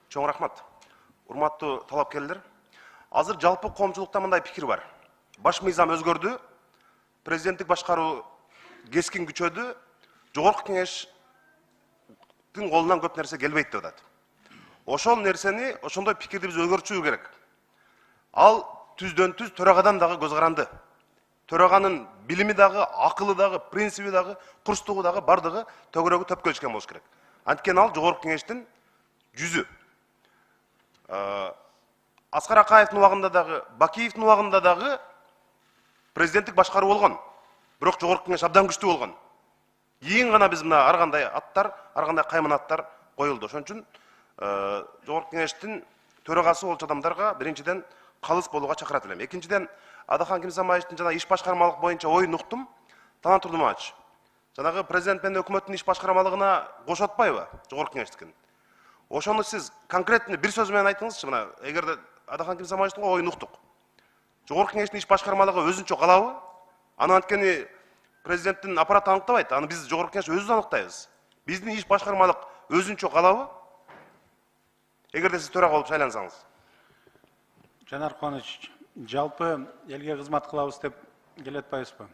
Чоң рахмат. Урматтуу талапкерлер. Азыр жалпы коомчулукта мындай пикир бар. Баш мыйзам өзгөрдү, президенттик башкаруу кескин күчөдү, жогорку кеңештин колунан көп нерсе келбейт деп атат. Ошол нерсени, ошондой пикирди биз өзгөртүү керек. Ал түздөн түз төрагадан дагы көз каранды. Төраганын билими дагы, акылы дагы, принциби дагы, курстугу дагы бардыгы төгөрөгү төп келишкен болуш керек. Анткени ал жогорку кеңештин жүзү. Аскар Акаевдин убагында дагы, Бакиевдин убагында дагы президенттик башкаруу болгон. Бирок жогорку кеңеш абдан күчтүү болгон. Кийин гана биз мына ар кандай аттар, ар кандай кайманаттар коюлду. Ошон үчүн жогорку кеңештин төрагасы болчу адамдарга биринчиден калыс болууга чакырат элем. Экинчиден, Адахан Кимсамаевдин жана иш башкармалык боюнча оюн уктум. Танап турдум ачы. Жанагы президент менен өкмөттүн иш башкармалыгына кошуп атпайбы жогорку кеңештикин? Ошону сиз конкретно бир сөз менен айтыңызчы. Мына эгерде Адахан Кимсамаевдин оюн уктук. Жогорку кеңештин иш башкармалыгы өзүнчө калабы? Аны анткени президенттин аппараты аныктабайт. Аны биз жогорку кеңеш өзүбүз аныктайбыз. Биздин иш башкармалык өзүнчө калабы? Эгерде сиз төрага болуп шайлансаңыз. Жанар Кубанович, жалпы элге кызмат кылабыз деп келе атпайбызбы?